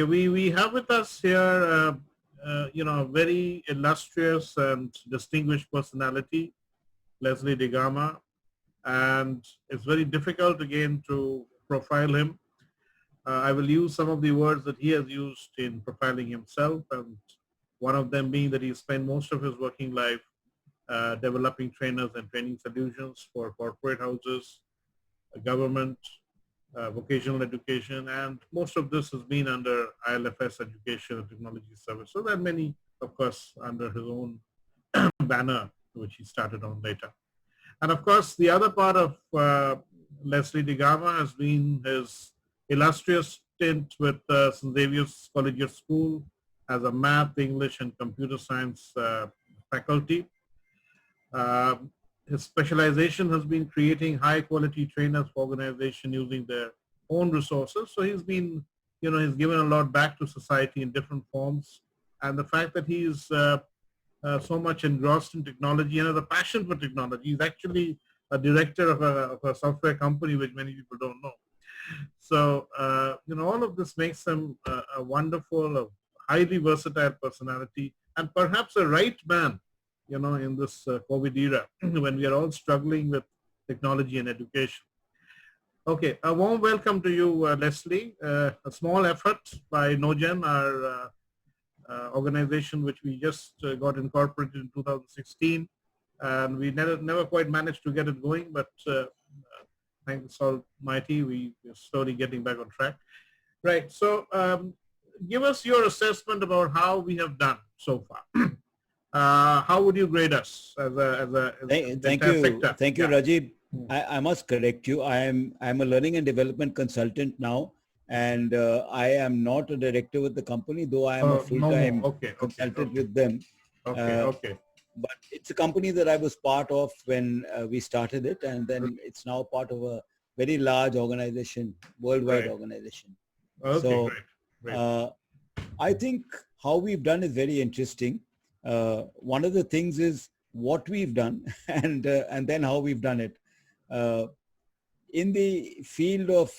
we have with us here, a very illustrious and distinguished personality, Leslie Degama, and it's very difficult again to profile him. I will use some of the words that he has used in profiling himself, and one of them being that he spent most of his working life developing trainers and training solutions for corporate houses, government, vocational education, and most of this has been under IL&FS Education and Technology Services, and many, of course, under his own banner, which he started on later. And of course, the other part of Leslie Degama has been his illustrious stint with St. Xavier's Collegiate School as a math, English, and computer science faculty. His specialization has been creating high quality trainers for organization using their own resources. So he's been, he's given a lot back to society in different forms. And the fact that he's so much engrossed in technology and has a passion for technology. He's actually a director of a software company, which many people don't know. So, all of this makes him a wonderful, a highly versatile personality, and perhaps a right man in this COVID era when we are all struggling with technology and education. Okay, a warm welcome to you, Leslie. A small effort by Knowgen, our organization, which we just got incorporated in 2016, and we never quite managed to get it going, but thanks Almighty, we are slowly getting back on track. Right, so give us your assessment about how we have done so far. How would you grade us as thank you sector? Thank you, Rajib. I must correct you. I'm a learning and development consultant now, and I am not a director with the company, though I am a full-time consultant with them. Okay. But it's a company that I was part of when we started it, and then it's now part of a very large organization, worldwide organization. Okay, so great. I think how we've done is very interesting. One of the things is what we've done and then how we've done it. In the field of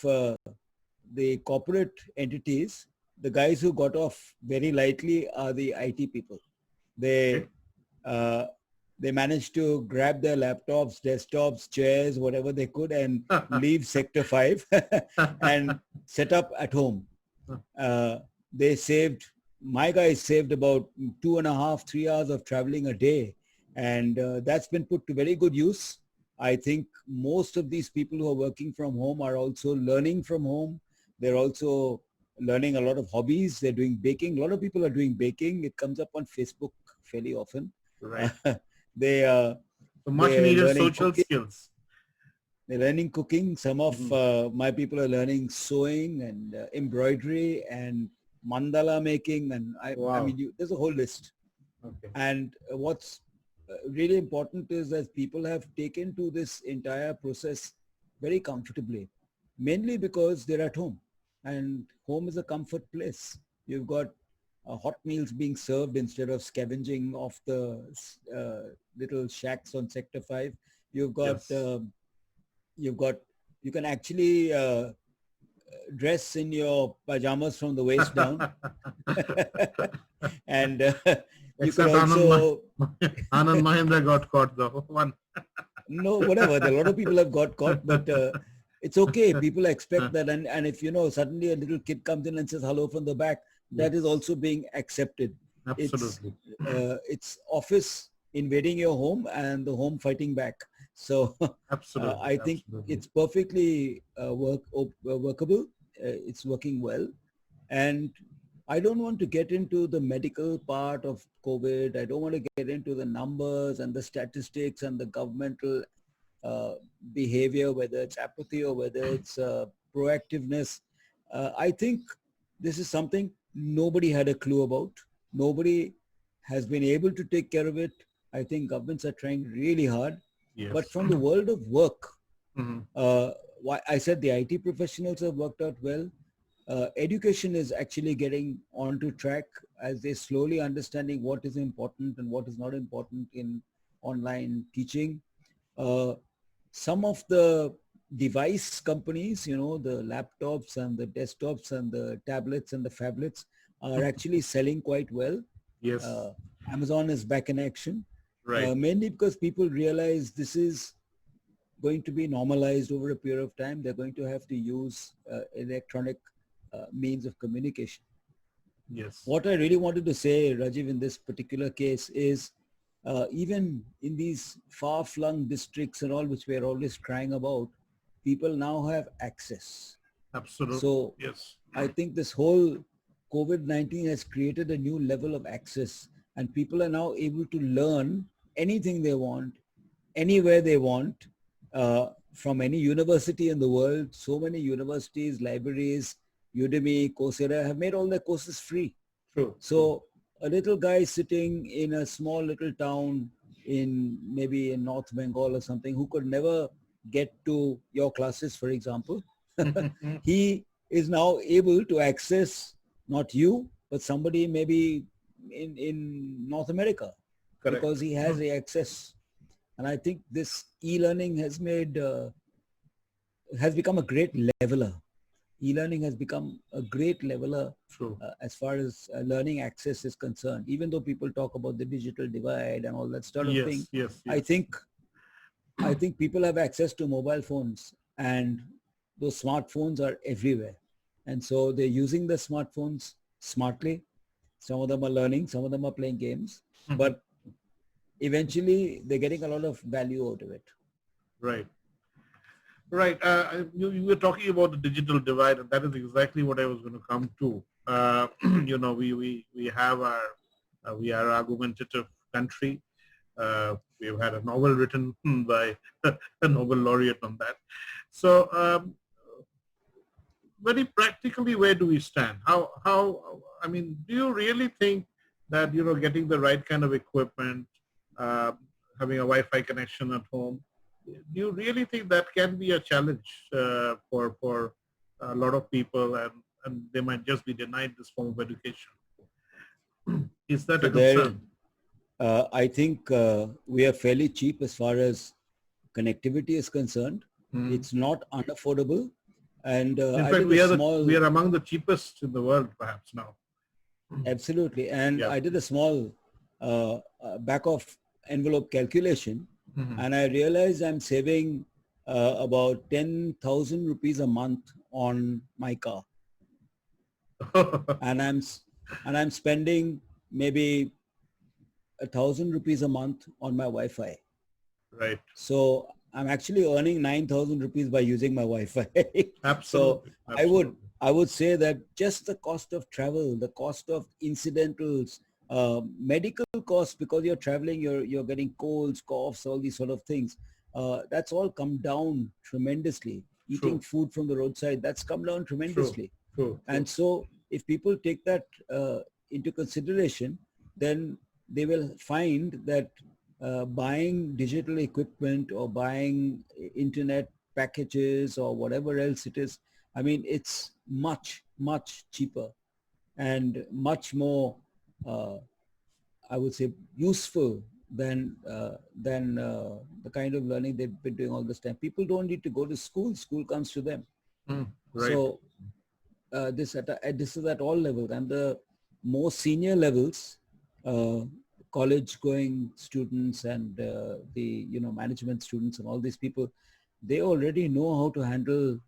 the corporate entities, the guys who got off very lightly are the IT people. They managed to grab their laptops, desktops, chairs, whatever they could, and leave Sector 5 and set up at home. My guys saved about 2.5, 3 hours of traveling a day, and that's been put to very good use. I think most of these people who are working from home are also learning from home. They're also learning a lot of hobbies. They're doing baking. A lot of people are doing baking. It comes up on Facebook fairly often. Right. So much needed social skills. They're learning cooking. Some of my people are learning sewing and embroidery and mandala making, and I mean, there's a whole list. Okay. And what's really important is that people have taken to this entire process very comfortably, mainly because they're at home, and home is a comfort place. You've got hot meals being served instead of scavenging off the little shacks on Sector 5. You've got, you can actually dress in your pajamas from the waist down. And you Except can also... Anand Mahendra got caught though. No, whatever. A lot of people have got caught, but it's okay. People expect that. And if, suddenly a little kid comes in and says hello from the back, that is also being accepted. Absolutely. It's office invading your home and the home fighting back. So I think it's perfectly workable. It's working well. And I don't want to get into the medical part of COVID. I don't want to get into the numbers and the statistics and the governmental behavior, whether it's apathy or whether it's proactiveness. I think this is something nobody had a clue about. Nobody has been able to take care of it. I think governments are trying really hard. Yes. But from the world of work, I said the IT professionals have worked out well. Education is actually getting onto track as they're slowly understanding what is important and what is not important in online teaching. Some of the device companies, the laptops and the desktops and the tablets and the phablets are actually selling quite well. Yes. Uh, Amazon is back in action, Right. mainly because people realize this is going to be normalized over a period of time. They're going to have to use electronic means of communication. Yes. What I really wanted to say, Rajiv, in this particular case is even in these far-flung districts and all, which we are always crying about, people now have access. Absolutely. So Yes. I think this whole COVID-19 has created a new level of access, and people are now able to learn anything they want, anywhere they want, from any university in the world. So many universities, libraries, Udemy, Coursera have made all their courses free. True. So a little guy sitting in a small little town in maybe in North Bengal or something, who could never get to your classes, for example, he is now able to access not you, but somebody maybe in North America, Correct. because he has the access. And I think this e-learning has become a great leveler. E-learning has become a great leveler True. as far as learning access is concerned. Even though people talk about the digital divide and all that sort of thing, Yes. Yes. I Yes. think I think people have access to mobile phones, and those smartphones are everywhere. And so they're using the smartphones smartly. Some of them are learning, some of them are playing games, but eventually they're getting a lot of value out of it. Right. Right. You were talking about the digital divide, and that is exactly what I was going to come to. We have we are an argumentative country. We've had a novel written by a Nobel laureate on that. So, very practically, where do we stand? I mean, do you really think that, getting the right kind of equipment, uh, having a Wi-Fi connection at home, do you really think that can be a challenge for a lot of people, and they might just be denied this form of education? Is that So a concern? I think we are fairly cheap as far as connectivity is concerned. It's not unaffordable. And In I fact, did a small... we are among the cheapest in the world, perhaps now. Absolutely. And Yeah. I did a small back of envelope calculation, and I realized I'm saving about 10,000 rupees a month on my car. and I'm spending maybe 1,000 rupees a month on my Wi-Fi. Right. So I'm actually earning 9,000 rupees by using my Wi-Fi. Absolutely. So I would say that just the cost of travel, the cost of incidentals, medical costs, because you're traveling, you're getting colds, coughs, all these sort of things. That's all come down tremendously. Eating food from the roadside, that's come down tremendously. True. And so if people take that into consideration, then they will find that buying digital equipment or buying internet packages or whatever else it is, I mean, it's much, much cheaper and much more, I would say, useful than the kind of learning they've been doing all this time. People don't need to go to school. School comes to them. Right. So this is at all levels, and the more senior levels, college going students and the management students and all these people, they already know how to handle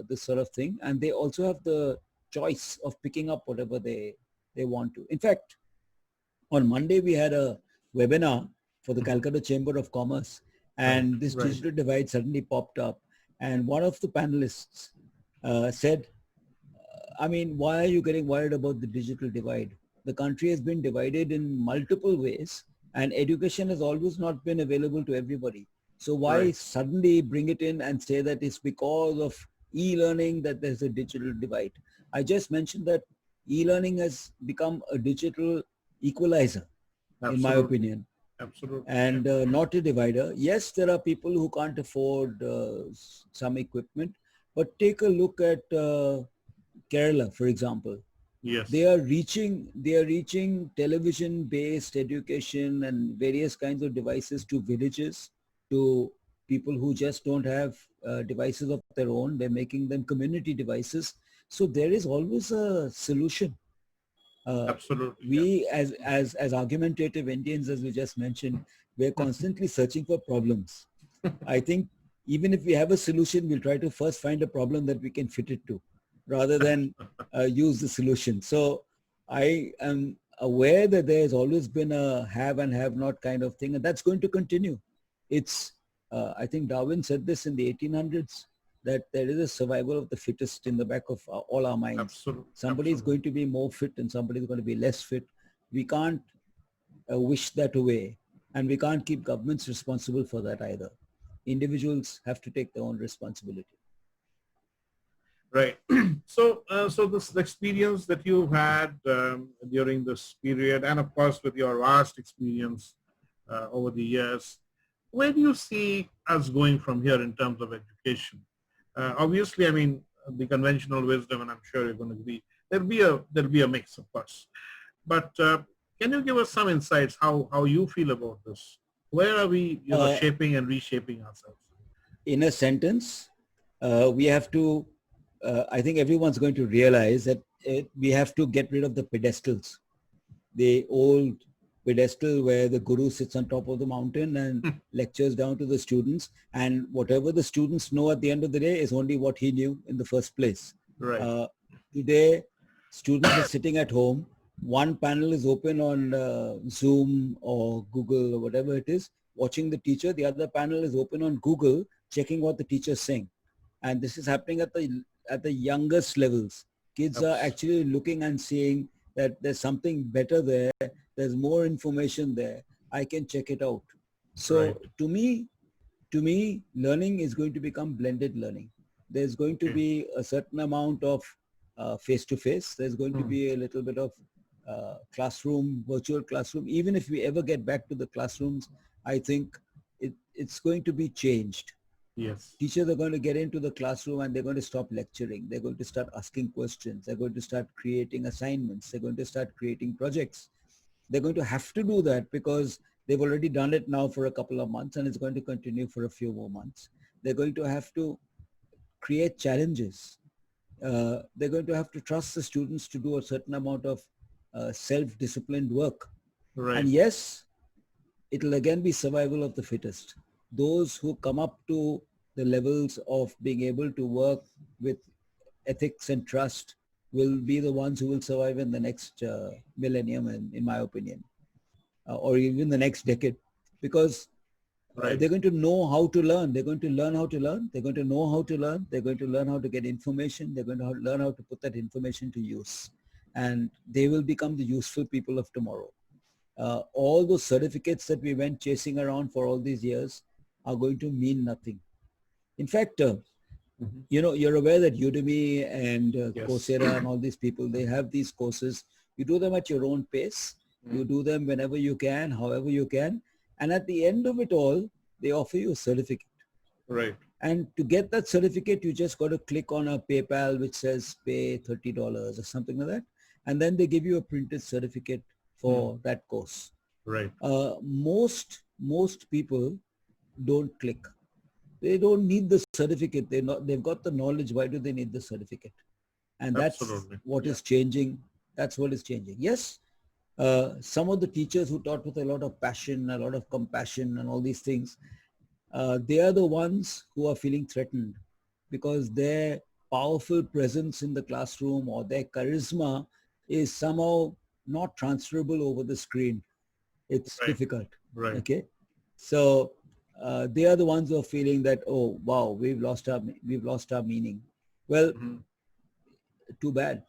this sort of thing, and they also have the choice of picking up whatever they want to. In fact, on Monday we had a webinar for the Calcutta Chamber of Commerce, and this digital divide suddenly popped up, and one of the panelists said, I mean, why are you getting worried about the digital divide? The country has been divided in multiple ways, and education has always not been available to everybody. So why suddenly bring it in and say that it's because of e-learning that there's a digital divide? I just mentioned that e-learning has become a digital equalizer, in my opinion. Absolutely. And not a divider. Yes, there are people who can't afford some equipment, but take a look at Kerala, for example. Yes. They are reaching television-based education and various kinds of devices to villages, to people who just don't have devices of their own. They're making them community devices. So there is always a solution. Absolutely. We Yeah. as argumentative Indians, as we just mentioned, we're constantly searching for problems. I think even if we have a solution, we'll try to first find a problem that we can fit it to rather than use the solution. So I am aware that there's always been a have and have not kind of thing, and that's going to continue. It's, I think Darwin said this in the 1800s, that there is a survival of the fittest in the back of all our minds. Absolutely. Somebody is going to be more fit and somebody is going to be less fit. We can't wish that away, and we can't keep governments responsible for that either. Individuals have to take their own responsibility. Right. So this experience that you've had during this period, and of course with your vast experience over the years, where do you see us going from here in terms of education? Obviously, I mean, the conventional wisdom, and I'm sure you're going to be, there'll be a mix, of course. But can you give us some insights how you feel about this? Where are we, shaping and reshaping ourselves? In a sentence, we have to, I think everyone's going to realize that we have to get rid of the pedestals. The old pedestal where the guru sits on top of the mountain and lectures down to the students, and whatever the students know at the end of the day is only what he knew in the first place. Right. Today, students are sitting at home. One panel is open on Zoom or Google or whatever it is, watching the teacher. The other panel is open on Google, checking what the teacher is saying. And this is happening at the youngest levels. Kids are actually looking and seeing that there's something better there. There's more information there. I can check it out. So to me, learning is going to become blended learning. There's going to be a certain amount of face-to-face. There's going to be a little bit of classroom, virtual classroom. Even if we ever get back to the classrooms, I think it's going to be changed. Yes. Teachers are going to get into the classroom and they're going to stop lecturing. They're going to start asking questions. They're going to start creating assignments. They're going to start creating projects. They're going to have to do that because they've already done it now for a couple of months and it's going to continue for a few more months. They're going to have to create challenges. They're going to have to trust the students to do a certain amount of self-disciplined work. Right. And yes, it'll again be survival of the fittest. Those who come up to the levels of being able to work with ethics and trust will be the ones who will survive in the next millennium, in my opinion, or even the next decade, because they're going to know how to learn. They're going to learn how to learn. They're going to know how to learn. They're going to learn how to get information. They're going to learn how to put that information to use. And they will become the useful people of tomorrow. All those certificates that we went chasing around for all these years are going to mean nothing. In fact, you know, you're aware that Udemy and Coursera and all these people, they have these courses. You do them at your own pace. You do them whenever you can, however you can. And at the end of it all, they offer you a certificate. Right. And to get that certificate, you just got to click on a PayPal which says pay $30 or something like that. And then they give you a printed certificate for that course. Right. Most people don't click. They don't need the certificate. They've got the knowledge. Why do they need the certificate? And that's what is changing. That's what is changing. Yes, some of the teachers who taught with a lot of passion, a lot of compassion and all these things, they are the ones who are feeling threatened because their powerful presence in the classroom or their charisma is somehow not transferable over the screen. It's difficult. Right. Okay. So they are the ones who are feeling that, oh, wow, we've lost our meaning. Well, too bad.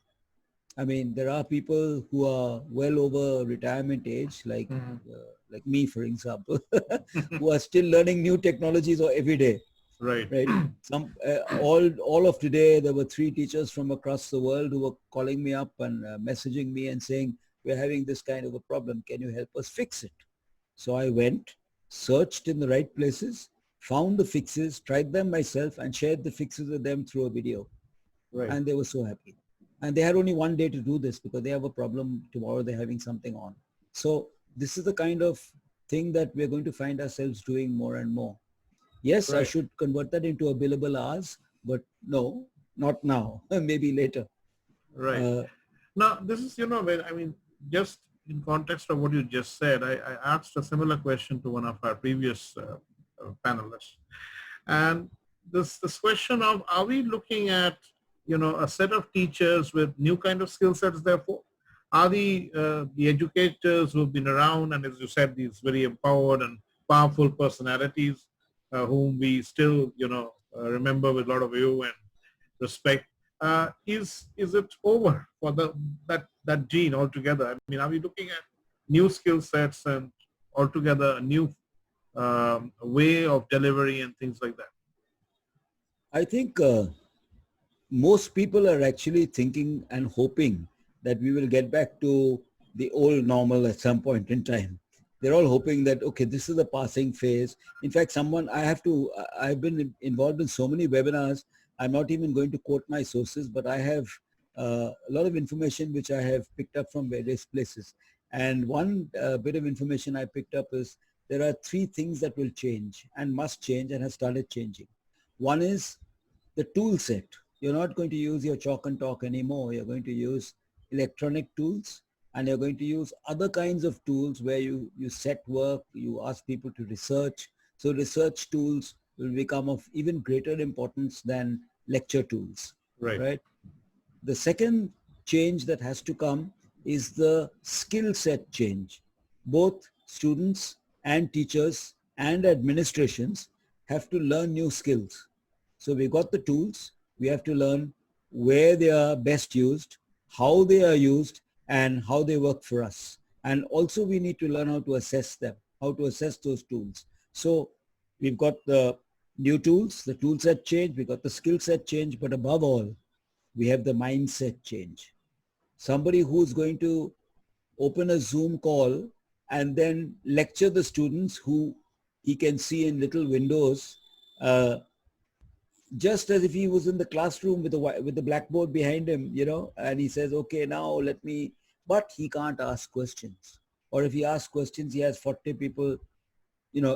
I mean, there are people who are well over retirement age, like me, for example, who are still learning new technologies every day. Right. Some all of today, there were 3 teachers from across the world who were calling me up and messaging me and saying, we're having this kind of a problem. Can you help us fix it? So I went, searched in the right places, found the fixes, tried them myself and shared the fixes with them through a video. Right. And they were so happy. And they had only one day to do this because they have a problem tomorrow. They're having something on. So this is the kind of thing that we're going to find ourselves doing more and more. Yes, I Right. should convert that into a billable hours, but no, not now, maybe later. Right. Uh, Now, this is, I mean, just in context of what you just said, I asked a similar question to one of our previous panelists. And this question of, are we looking at, a set of teachers with new kind of skill sets, therefore? Are the educators who've been around, and as you said, these very empowered and powerful personalities whom we still, remember with a lot of awe and respect, is it over for that gene altogether? I mean, are we looking at new skill sets and altogether a new way of delivery and things like that? I think most people are actually thinking and hoping that we will get back to the old normal at some point in time. They're all hoping that, okay, this is a passing phase. In fact, I've been involved in so many webinars. I'm not even going to quote my sources, but I have a lot of information which I have picked up from various places. And one bit of information I picked up is there are three things that will change and must change and have started changing. One is the tool set. You're not going to use your chalk and talk anymore. You're going to use electronic tools, and you're going to use other kinds of tools where you set work, you ask people to research. So research tools will become of even greater importance than lecture tools, Right. right? The second change that has to come is the skill set change. Both students and teachers and administrations have to learn new skills. So we got the tools. We have to learn where they are best used, how they are used, and how they work for us. And also we need to learn how to assess them, how to assess those tools. So we've got the new tools, the tool set change, we got the skill set change, but above all, we have the mindset change. Somebody who's going to open a Zoom call and then lecture the students who he can see in little windows, uh, just as if he was in the classroom with the blackboard behind him, and he says, okay, now let me, but he can't ask questions. Or if he asks questions, he has 40 people,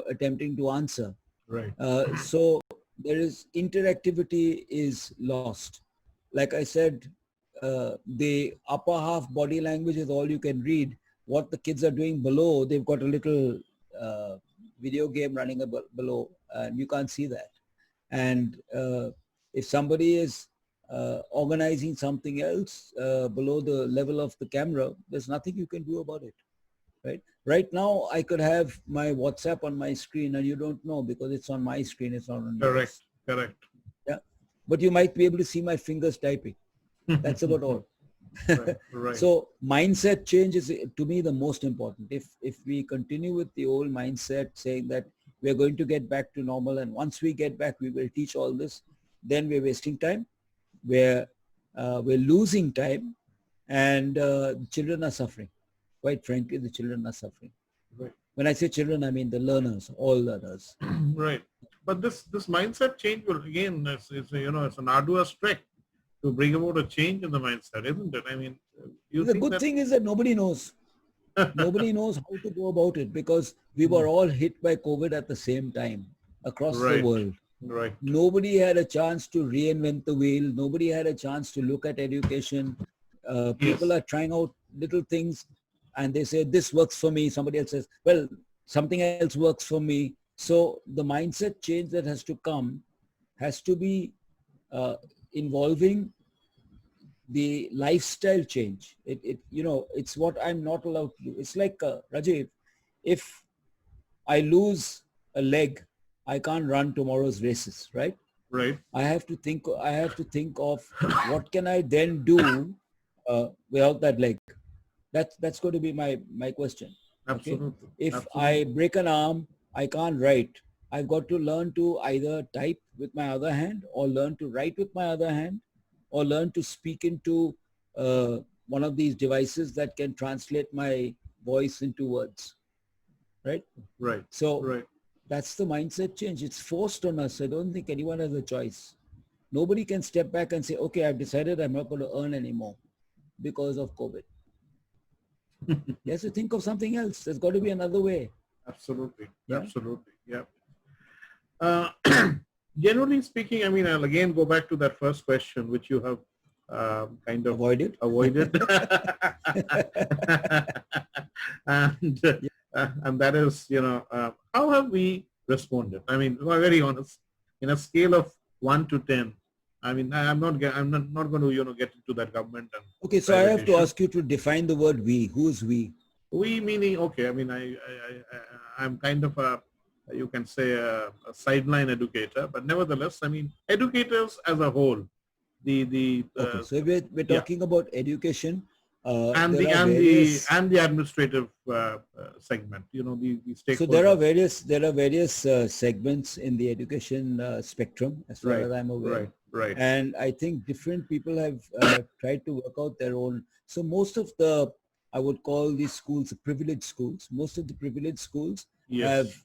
attempting to answer. Right. So there is interactivity is lost. Like I said, the upper half body language is all you can read. What the kids are doing below, they've got a little video game running below, and you can't see that. And if somebody is organizing something else below the level of the camera, there's nothing you can do about it. Right now, I could have my WhatsApp on my screen and you don't know because it's on my screen, it's not on Correct. yours. Correct. Yeah. But you might be able to see my fingers typing. That's about all. Right. Right. So mindset change is, to me, the most important. If we continue with the old mindset saying that we're going to get back to normal, and once we get back, we will teach all this, then we're wasting time. We're losing time, and children are suffering. Quite frankly, the children are suffering. Right. When I say children, I mean the learners, all learners. Right. But this mindset change will, again, it's an arduous trek to bring about a change in the mindset, isn't it? I mean, you The think good that? thing is that nobody knows. Nobody knows how to go about it because we were all hit by COVID at the same time across the Right. world. Right. Nobody had a chance to reinvent the wheel. Nobody had a chance to look at education. People Yes. are trying out little things and they say, this works for me. Somebody else says, well, something else works for me. So the mindset change that has to come has to be involving the lifestyle change. It's what I'm not allowed to do. It's like, Rajiv, if I lose a leg, I can't run tomorrow's races, right? Right. I have to think of what can I then do without that leg. That's going to be my question. Okay. Absolutely. If I Absolutely. break an arm, I can't write. I've got to learn to either type with my other hand or learn to write with my other hand or learn to speak into one of these devices that can translate my voice into words. Right. Right. So Right. that's the mindset change. It's forced on us. I don't think anyone has a choice. Nobody can step back and say, okay, I've decided I'm not going to earn anymore because of COVID. You have to think of something else. There's got to be another way. Absolutely. Yeah. Absolutely. Yeah. Uh, generally speaking, I mean, I'll again go back to that first question, which you have kind of Avoided. avoided. and Yeah. and that is, how have we responded? I mean, to be very honest, in a scale of 1 to 10, I mean, I'm not going to, get into that government and Okay, so I private have to issue. ask you to define the word we. Who's we? We meaning, okay, I mean, I'm kind of you can say a sideline educator, but nevertheless, I mean, educators as a whole, the Okay, so we're yeah, talking about education. and There the are and the various. and the administrative segment, the So there are stakeholders. various segments in the education spectrum, as far Right, as I'm aware, right, right. and I think different people have tried to work out their own. So most of the, I would call these schools privileged schools. Most of the privileged schools have Yes,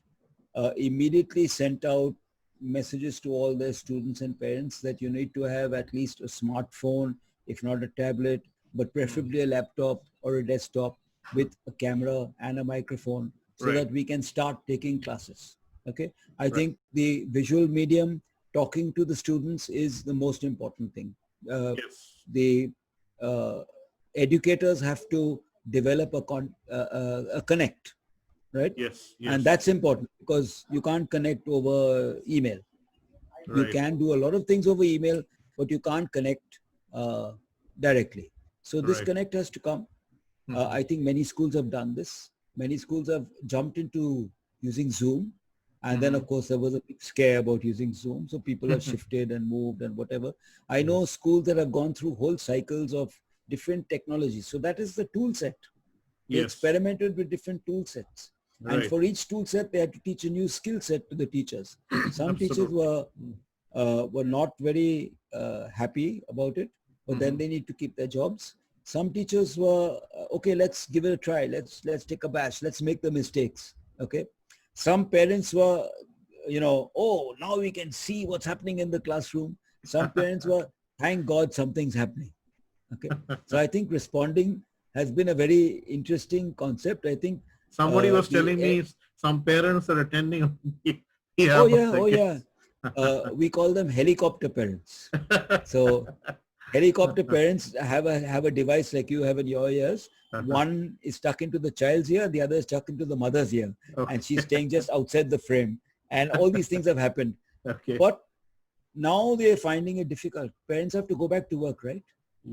immediately sent out messages to all their students and parents that you need to have at least a smartphone, if not a tablet, but mm, preferably a laptop or a desktop with a camera and a microphone so right, that we can start taking classes. Okay. I right. think the visual medium, talking to the students, is the most important thing. Uh, Yes, the educators have to develop a connect, right? yes, And yes. that's important because you can't connect over email. You Right, can do a lot of things over email, but you can't connect uh, directly. So this right. connect has to come. Mhm. I think many schools have done this. Many schools have jumped into using Zoom. And then, Mhm. of course, there was a big scare about using Zoom. So people have shifted and moved and whatever. I know Yes, schools that have gone through whole cycles of different technologies. So that is the tool set. They yes. experimented with different tool sets. And Right. for each tool set, they had to teach a new skill set to the teachers. Some teachers Absolutely. were not very happy about it, but then Mm-hmm. they need to keep their jobs. Some teachers were okay. Let's give it a try. Let's take a bash. Let's make the mistakes. Okay. Some parents were, oh, now we can see what's happening in the classroom. Some parents were, thank God something's happening. Okay. So I think responding has been a very interesting concept. I think Somebody was the telling me some parents are attending on behalf of oh the yeah, kids. we call them helicopter parents. So helicopter parents have a device like you have in your ears. One is stuck into the child's ear, the other is stuck into the mother's ear, and she's Okay. staying just outside the frame. And all these things have happened. Okay. But now they're finding it difficult. Parents have to go back to work, right?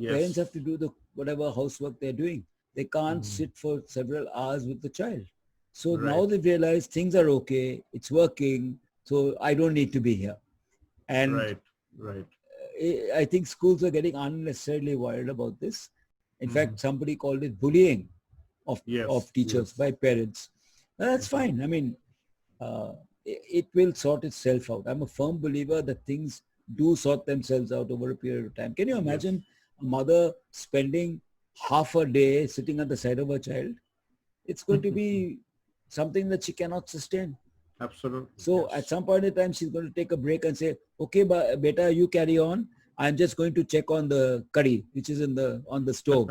Parents have Yes. to do the whatever housework they're doing. They can't Mhm. sit for several hours with the child. So now Right. they've realized things are okay, it's working, so I don't need to be here. And Right. Right. I think schools are getting unnecessarily worried about this. In Hmm. fact, somebody called it bullying of Yes. teachers Yes. by parents. Now, that's Hmm. fine. I mean, it will sort itself out. I'm a firm believer that things do sort themselves out over a period of time. Can you Yes. imagine a mother spending half a day sitting at the side of her child? It's going to be something that she cannot sustain. Absolutely. So at Yes. some point in time, she's going to take a break and say, okay, beta, you carry on. I'm just going to check on the curry, which is on the stove.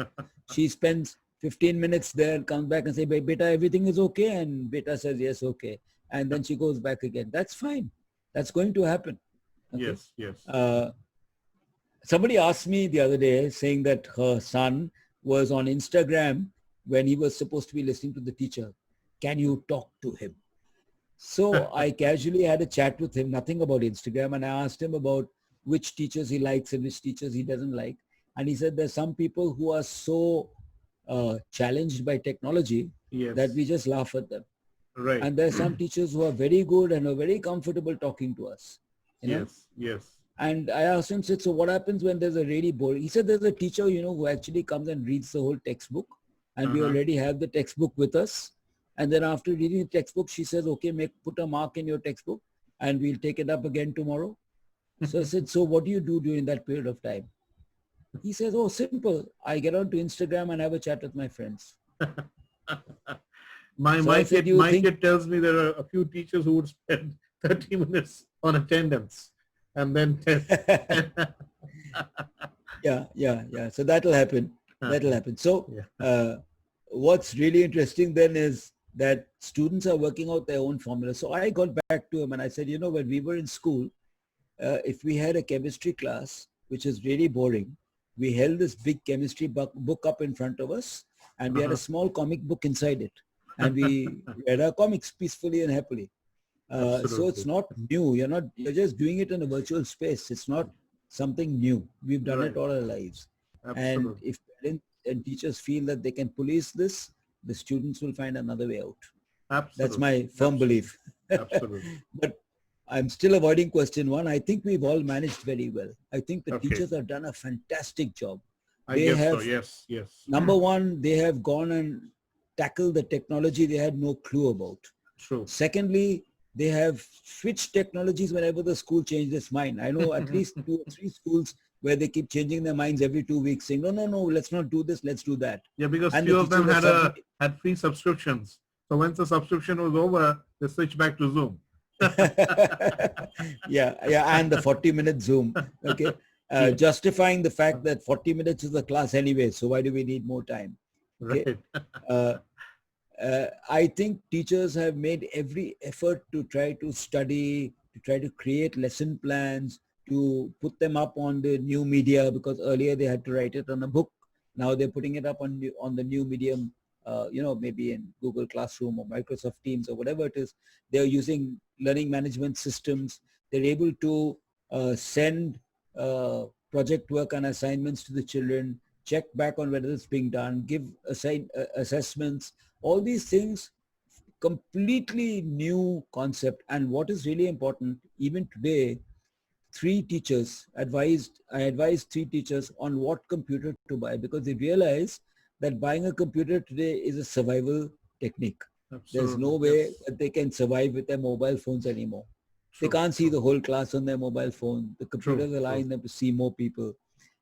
She spends 15 minutes there, comes back and say, beta, everything is okay. And beta says, yes, okay. And then she goes back again. That's fine. That's going to happen. Okay. Yes. Yes. Uh, Somebody asked me the other day saying that her son was on Instagram when he was supposed to be listening to the teacher. Can you talk to him? So I casually had a chat with him, nothing about Instagram, and I asked him about which teachers he likes and which teachers he doesn't like. And he said there's some people who are so challenged by technology that Yes. we just laugh at them. Right. And there are some teachers who are very good and are very comfortable talking to us, you know. Yes. Yes. And I asked him, said, so what happens when there's a really boring? He said there's a teacher, who actually comes and reads the whole textbook, and we Uh-huh. already have the textbook with us. And then after reading the textbook, she says, okay, put a mark in your textbook and we'll take it up again tomorrow. So I said, so what do you do during that period of time? He says, oh, simple. I get onto Instagram and have a chat with my friends. my So my I said, kid you my think, kid tells me there are a few teachers who would spend 30 minutes on attendance and then test. yeah. So that'll happen. That'll happen. So Yeah. what's really interesting then is that students are working out their own formula. So I got back to him and I said, you know, when we were in school, if we had a chemistry class, which is really boring, we held this big chemistry book up in front of us, and we had a small comic book inside it. And we read our comics peacefully and happily. So it's not new. You're just doing it in a virtual space. It's not something new. We've done it all our lives. Absolutely. And if parents and teachers feel that they can police this, the students will find another way out. Absolutely. That's my firm belief. Absolutely. But I'm still avoiding question one. I think we've all managed very well. I think the teachers have done a fantastic job. I guess so. Yes. Number one, they have gone and tackled the technology they had no clue about. True. Secondly, they have switched technologies whenever the school changed its mind. I know at least 2 or 3 schools where they keep changing their minds every 2 weeks, saying, no, let's not do this, let's do that. Yeah, because few of them had free subscriptions. So once the subscription was over, they switched back to Zoom. yeah, and the 40-minute Zoom. Okay, justifying the fact that 40 minutes is the class anyway, so why do we need more time? Okay? Right. I think teachers have made every effort to try to study, to try to create lesson plans, to put them up on the new media, because earlier they had to write it on a book. Now they're putting it up on the new medium, maybe in Google Classroom or Microsoft Teams or whatever it is. They're using learning management systems. They're able to send project work and assignments to the children, check back on whether it's being done, give assessments. All these things, completely new concept. And what is really important, even today, I advised 3 teachers on what computer to buy, because they realize that buying a computer today is a survival technique. Absolutely. There's no way that they can survive with their mobile phones anymore. They can't see the whole class on their mobile phone. The computers are allowing them to see more people.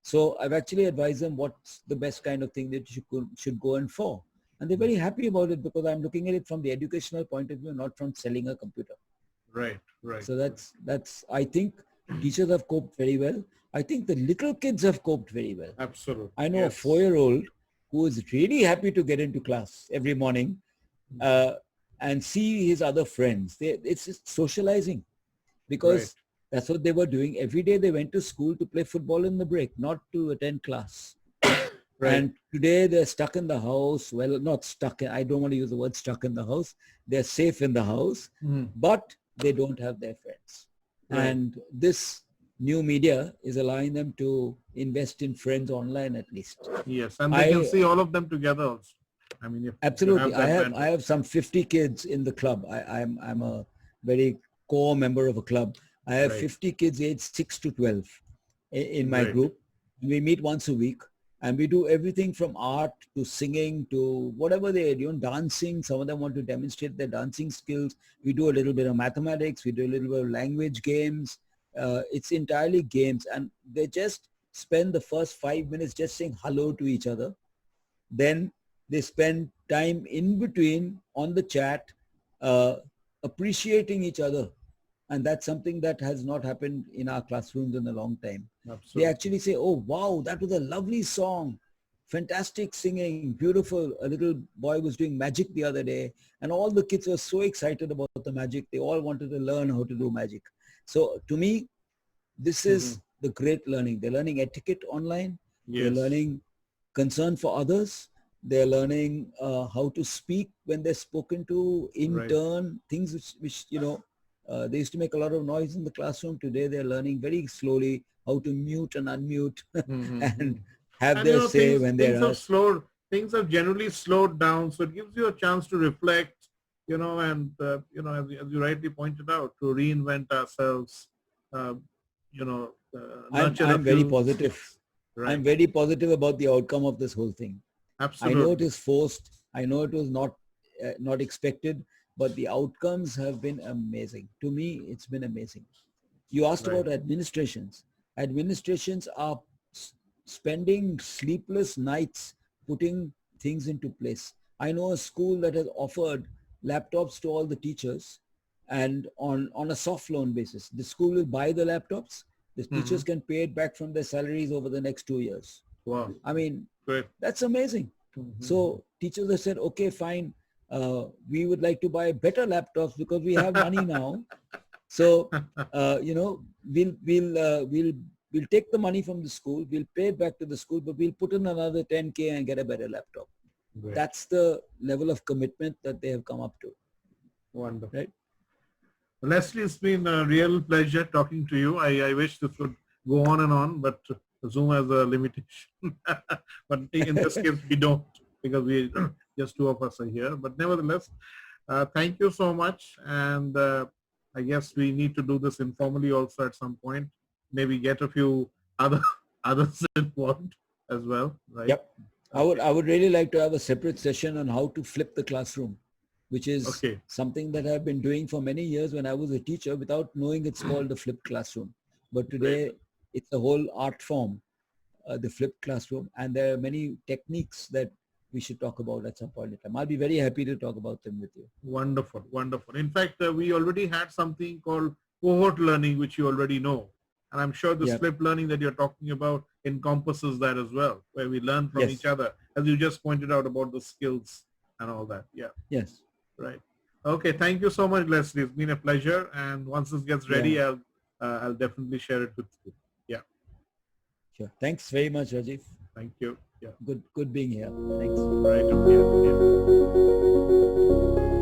So I've actually advised them what's the best kind of thing that you should go in for. And they're very happy about it, because I'm looking at it from the educational point of view, not from selling a computer. Right. So that's I think teachers have coped very well. I think the little kids have coped very well. Absolutely. I know a 4-year-old who is really happy to get into class every morning and see his other friends. It's just socializing, because that's what they were doing. Every day they went to school to play football in the break, not to attend class. And today they're stuck in the house. Well, not stuck. I don't want to use the word stuck in the house. They're safe in the house, but they don't have their friends. And this new media is allowing them to invest in friends online at least. Yes, and they can see all of them together also. I mean, absolutely. I have some 50 kids in the club. I'm a very core member of a club. I have 50 kids aged 6 to 12 in my group. We meet once a week. And we do everything from art to singing to whatever they do, dancing. Some of them want to demonstrate their dancing skills. We do a little bit of mathematics. We do a little bit of language games. It's entirely games. And they just spend the first 5 minutes just saying hello to each other. Then they spend time in between on the chat, appreciating each other. And that's something that has not happened in our classrooms in a long time. Absolutely. They actually say, oh, wow, that was a lovely song. Fantastic singing, beautiful. A little boy was doing magic the other day. And all the kids were so excited about the magic. They all wanted to learn how to do magic. So to me, this is the great learning. They're learning etiquette online. They're learning concern for others. They're learning how to speak when they're spoken to in turn, things which they used to make a lot of noise in the classroom. Today, they're learning very slowly how to mute and unmute and have their say when they're asked. Things have generally slowed down, so it gives you a chance to reflect, and as you rightly pointed out, to reinvent ourselves. I'm very positive. I'm very positive about the outcome of this whole thing. Absolutely. I know it is forced. I know it was not expected. But the outcomes have been amazing. To me, it's been amazing. You asked about administrations. Administrations are spending sleepless nights putting things into place. I know a school that has offered laptops to all the teachers, and on a soft loan basis. The school will buy the laptops. The teachers can pay it back from their salaries over the next 2 years. Wow. I mean, that's amazing. So teachers have said, okay, fine. we would like to buy better laptops because we have money now. So, we'll take the money from the school, we'll pay it back to the school, but we'll put in another 10K and get a better laptop. Great. That's the level of commitment that they have come up to. Wonderful. Right? Leslie, it's been a real pleasure talking to you. I wish this would go on and on, but Zoom has a limitation. But in this case, we don't, because we just two of us are here. But nevertheless, thank you so much. And I guess we need to do this informally also at some point. Maybe get a few others involved as well, right? Yep. I would really like to have a separate session on how to flip the classroom, which is something that I've been doing for many years when I was a teacher without knowing it's called the flipped classroom. But today it's a whole art form, the flipped classroom. And there are many techniques that we should talk about at some point in time. I'll be very happy to talk about them with you. Wonderful, wonderful. In fact, we already had something called cohort learning, which you already know. And I'm sure the flipped learning that you're talking about encompasses that as well, where we learn from each other, as you just pointed out about the skills and all that. Yeah. Yes. Right. Okay. Thank you so much, Leslie. It's been a pleasure. And once this gets ready, I'll definitely share it with you. Yeah. Sure. Thanks very much, Rajiv. Thank you. Yeah. Good being here. Thanks. Right. Yeah.